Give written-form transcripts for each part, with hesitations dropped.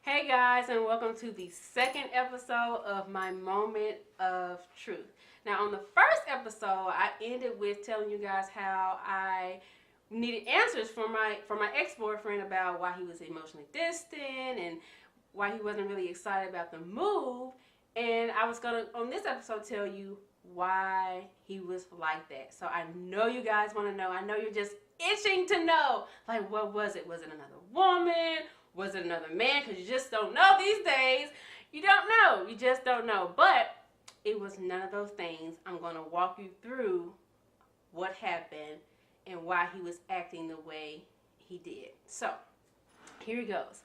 Hey guys, and welcome to the second episode of my moment of truth. Now, on the first episode, I ended with telling you guys how I needed answers from my ex-boyfriend about why he was emotionally distant and why he wasn't really excited about the move. And I was gonna on this episode tell you why he was like that. So I know you guys want to know. I know you're just itching to know. Like, what was it? Was it another woman? Was it another man? Because you just don't know these days. You don't know. You just don't know. But it was none of those things. I'm going to walk you through what happened and why he was acting the way he did. So, here he goes.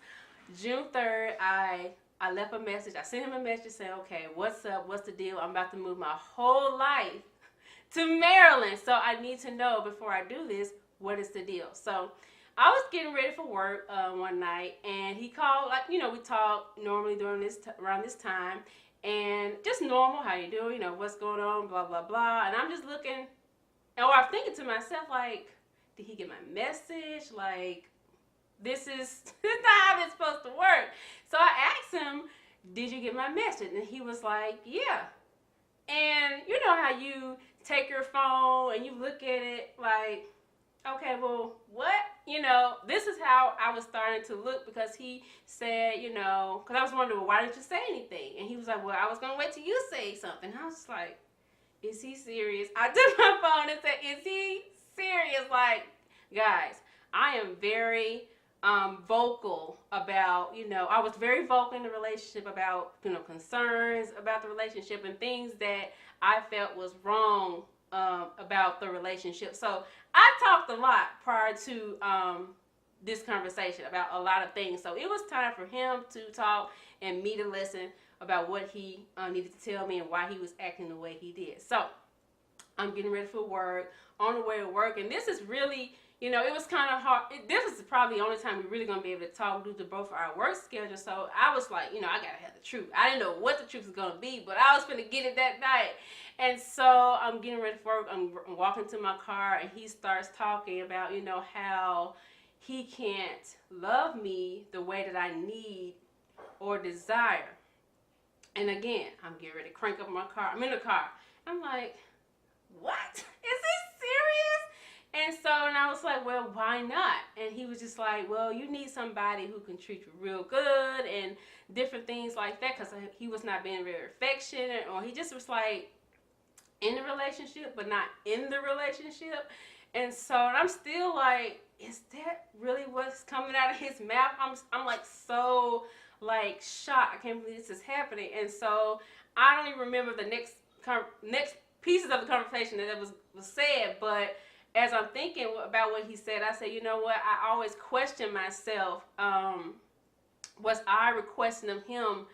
June 3rd, I left a message. I sent him a message saying, okay, what's up? What's the deal? I'm about to move my whole life to Maryland. So I need to know before I do this, what is the deal? So I was getting ready for work one night, and he called. Like, we talk normally during around this time, and just normal. How you doing? What's going on? Blah blah blah. And I'm just looking, or I'm thinking to myself, like, did he get my message? Like, this is not how this is supposed to work. So I asked him, did you get my message? And he was like, yeah. And you know how you take your phone and you look at it like, okay, well, what? This is how I was starting to look, because he said, because I was wondering, well, why didn't you say anything? And he was like, well, I was going to wait till you say something. I was just like, is he serious? I took my phone and said, is he serious? Like, guys, I am very vocal about, I was very vocal in the relationship about, concerns about the relationship and things that I felt was wrong about the relationship. So I talked a lot prior to this conversation about a lot of things. So it was time for him to talk and me to listen about what he needed to tell me and why he was acting the way he did. So I'm getting ready for work, on the way to work, and this is really, it was kind of hard. This is probably the only time we're really going to be able to talk due to both our work schedules. So I was like, I got to have the truth. I didn't know what the truth was going to be, but I was going to get it that night. And so I'm getting ready for work. I'm walking to my car, and he starts talking about, how he can't love me the way that I need or desire. And again, I'm getting ready to crank up my car. I'm in the car. I'm like, what? Is he serious? And I was like, well, why not? And he was just like, well, you need somebody who can treat you real good and different things like that, because he was not being very affectionate, or he just was like in the relationship but not in the relationship. And so I'm still like, is that really what's coming out of his mouth? I'm like so like shocked. I can't believe this is happening. And so I don't even remember the next pieces of the conversation that was said, but as I'm thinking about what he said, I said, you know what? I always question myself. Was I requesting of him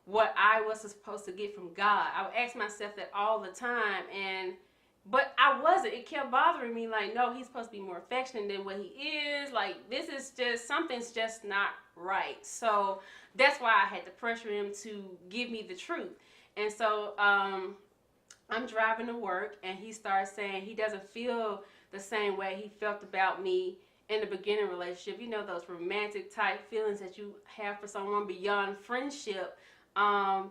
what I was supposed to get from God? I would ask myself that all the time, but I wasn't. It kept bothering me. Like, no, he's supposed to be more affectionate than what he is. Like, this is just, something's just not right. So that's why I had to pressure him to give me the truth. And so I'm driving to work, and he starts saying he doesn't feel the same way he felt about me in the beginning relationship. Those romantic type feelings that you have for someone beyond friendship.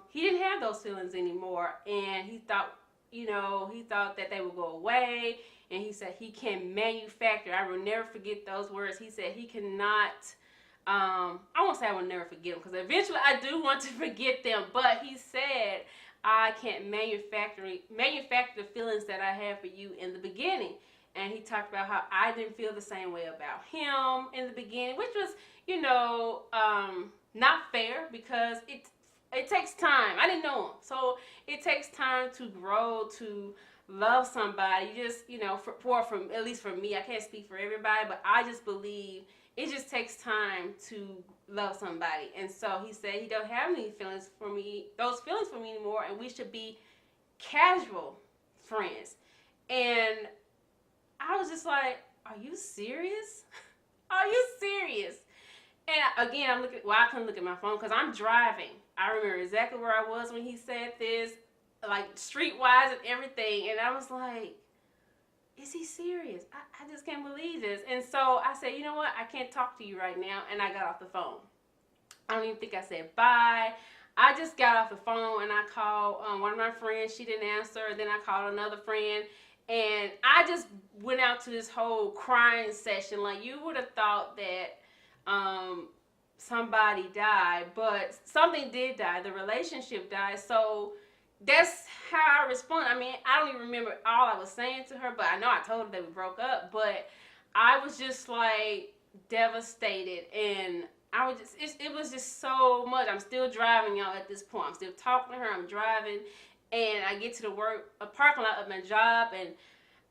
He didn't have those feelings anymore, and he thought that they would go away. And he said he can manufacture. I will never forget those words. He said he cannot. I won't say I will never forget them, because eventually I do want to forget them. But he said, I can't manufacture the feelings that I had for you in the beginning. And he talked about how I didn't feel the same way about him in the beginning, which was, not fair, because it takes time. I didn't know him. So it takes time to grow, to love somebody. You just, from at least for me, I can't speak for everybody, but I just believe it just takes time to love somebody. And so he said he don't have any feelings for me, those feelings for me anymore, and we should be casual friends. And I was just like, are you serious? Are you serious? And again, I couldn't look at my phone because I'm driving. I remember exactly where I was when he said this, like streetwise and everything. And I was like, is he serious? I just can't believe this. And so I said, you know what? I can't talk to you right now. And I got off the phone. I don't even think I said bye. I just got off the phone and I called one of my friends. She didn't answer. Then I called another friend. And I just went out to this whole crying session. Like, you would have thought that somebody died, but something did die. The relationship died. So that's how I responded. I mean, I don't even remember all I was saying to her, but I know I told her that we broke up. But I was just like devastated, and I was just it was just so much. I'm still driving, y'all, at this point. I'm still talking to her. I'm driving, and I get to the parking lot of my job, and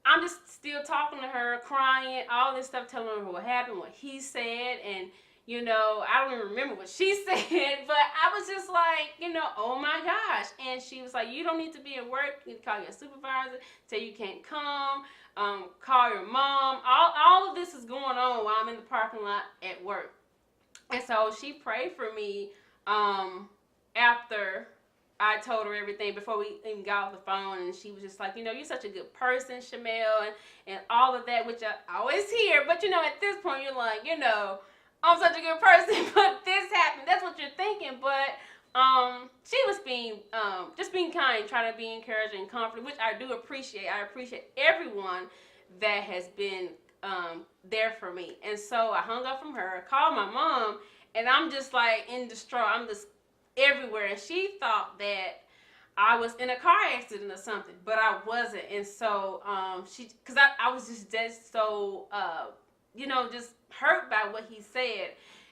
I'm just still talking to her, crying, all this stuff, telling her what happened, what he said, and I don't even remember what she said, but I was just like, oh my gosh. And she was like, you don't need to be at work. You can call your supervisor, say you can't come, call your mom. All of this is going on while I'm in the parking lot at work. And so she prayed for me after I told her everything before we even got off the phone, and she was just like, you're such a good person, Shamel, and all of that, which I always hear. But, at this point, you're like, I'm such a good person, but this happened. That's what you're thinking. But she was being just being kind, trying to be encouraging and comforting, which I do appreciate. I appreciate everyone that has been there for me. And so I hung up from her, called my mom, and I'm just like in distraught. I'm just everywhere. And she thought that I was in a car accident or something, but I wasn't. And so because I was just so just hurt by what he said.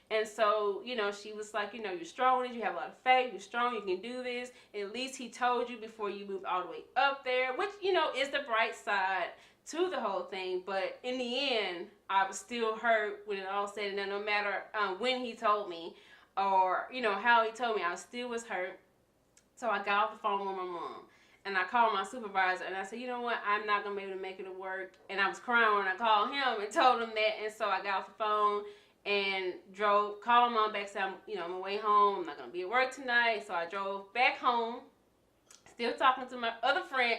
And so, she was like, you're strong, you have a lot of faith, you're strong, you can do this. At least he told you before you moved all the way up there, which, is the bright side to the whole thing. But in the end, I was still hurt when it all said and done. No matter when he told me or, how he told me, I still was hurt. So I got off the phone with my mom. And I called my supervisor, and I said, you know what, I'm not going to be able to make it to work. And I was crying when I called him and told him that. And so I got off the phone and called my mom back, said, I'm on my way home. I'm not going to be at work tonight. So I drove back home, still talking to my other friend,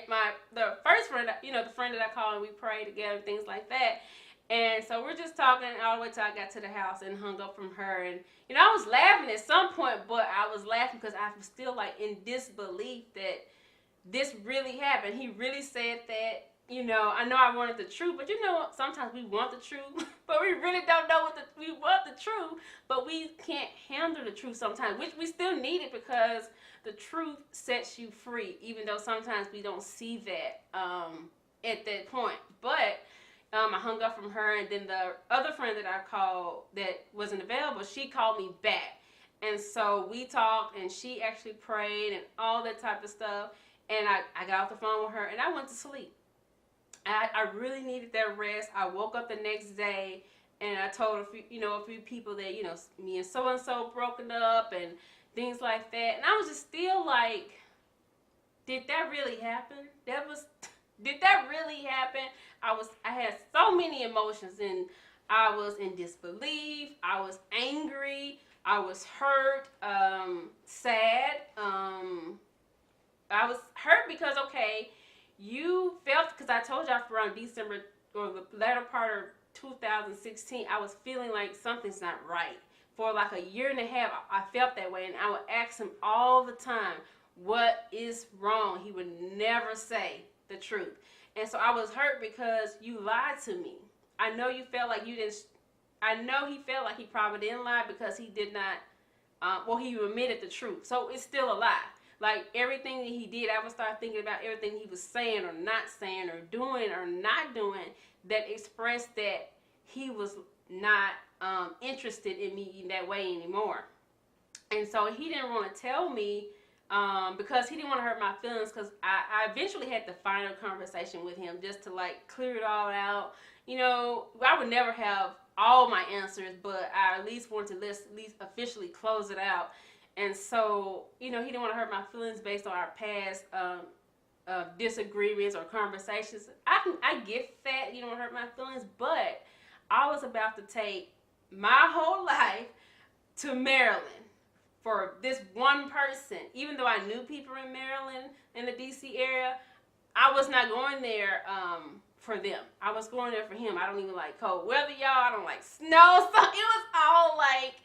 the first friend, the friend that I called, and we prayed together, things like that. And so we're just talking all the way till I got to the house and hung up from her. And, I was laughing at some point, but I was laughing because I was still, like, in disbelief that this really happened. He really said that. I know I wanted the truth, but sometimes we want the truth, but we really don't know we want the truth, but we can't handle the truth sometimes, which we still need it because the truth sets you free, even though sometimes we don't see that at that point. But I hung up from her, and then the other friend that I called that wasn't available, she called me back. And so we talked, and she actually prayed and all that type of stuff. And I got off the phone with her, and I went to sleep. I really needed that rest. I woke up the next day, and I told a few people that, me and so-and-so broken up and things like that. And I was just still like, did that really happen? Did that really happen? I had so many emotions, and I was in disbelief. I was angry. I was hurt, sad. I was hurt because, okay, you felt, because I told y'all around December or the latter part of 2016, I was feeling like something's not right. For like a year and a half, I felt that way, and I would ask him all the time, what is wrong? He would never say the truth. And so I was hurt because you lied to me. I know you felt like you didn't, I know he felt like he probably didn't lie because he did not, he admitted the truth. So it's still a lie. Like, everything that he did, I would start thinking about everything he was saying or not saying or doing or not doing that expressed that he was not interested in me in that way anymore. And so he didn't want to tell me because he didn't want to hurt my feelings, because I eventually had the final conversation with him just to, like, clear it all out. I would never have all my answers, but I at least wanted to at least officially close it out. And so, he didn't want to hurt my feelings based on our past disagreements or conversations. I get that you don't want to hurt my feelings, but I was about to take my whole life to Maryland for this one person. Even though I knew people in Maryland, in the D.C. area, I was not going there for them. I was going there for him. I don't even like cold weather, y'all. I don't like snow. So it was all like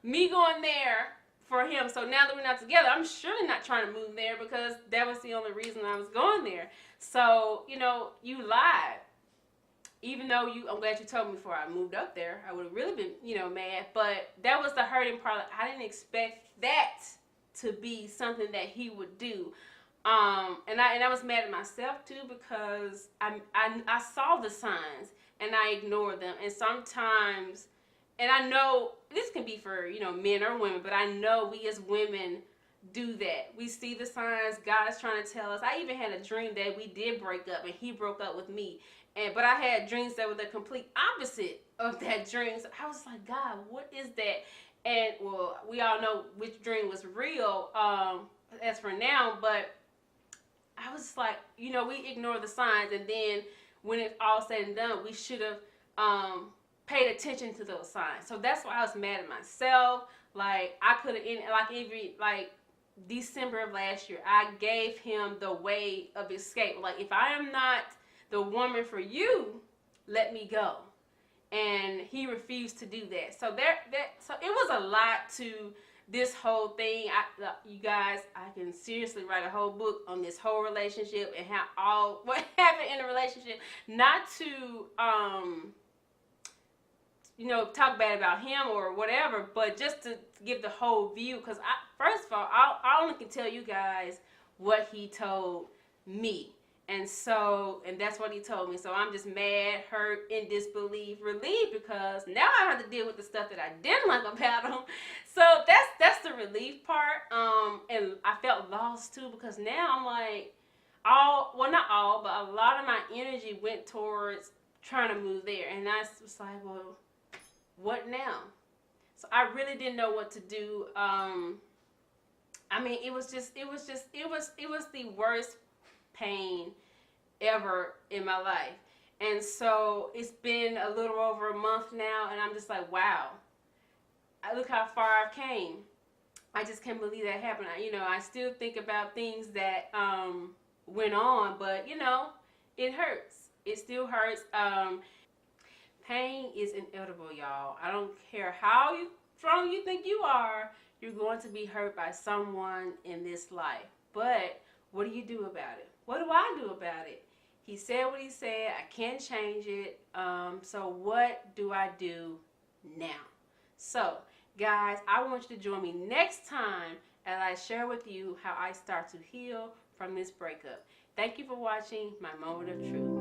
me going there for him. So now that we're not together, I'm surely not trying to move there because that was the only reason I was going there. So, you know, you lied. Even though I'm glad you told me before I moved up there. I would have really been, you know, mad. But that was the hurting part. I didn't expect that to be something that he would do. And I was mad at myself too because I saw the signs and I ignored them. And sometimes, and I know this can be for, you know, men or women, but I know we as women do that. We see the signs God is trying to tell us. I even had a dream that we did break up and he broke up with me. But I had dreams that were the complete opposite of that dream. So I was like, God, what is that? And well, we all know which dream was real as for now, but I was like, you know, we ignore the signs, and then when it's all said and done, we should have paid attention to those signs. So that's why I was mad at myself. Like I could have, like December of last year, I gave him the way of escape. Like if I am not the woman for you, let me go. And he refused to do that. So so it was a lot to this whole thing. You guys, I can seriously write a whole book on this whole relationship and how what happened in the relationship. Not to you know, talk bad about him or whatever, but just to give the whole view. Because first of all, I only can tell you guys what he told me. And that's what he told me. So I'm just mad, hurt, in disbelief, relieved because now I have to deal with the stuff that I didn't like about him. So that's the relief part. And I felt lost too because now I'm like, not all, but a lot of my energy went towards trying to move there. And I was like, well, what now? So I really didn't know what to do. I mean, it was the worst pain ever in my life. And so it's been a little over a month now, and I'm just like, wow, look how far I've came. I just can't believe that happened. I still think about things that went on, but it hurts. It still hurts. Pain is inevitable, y'all. I don't care how strong you think you are, you're going to be hurt by someone in this life. But what do you do about it? What do I do about it? He said what he said. I can't change it. So what do I do now? So, guys, I want you to join me next time as I share with you how I start to heal from this breakup. Thank you for watching my moment of truth.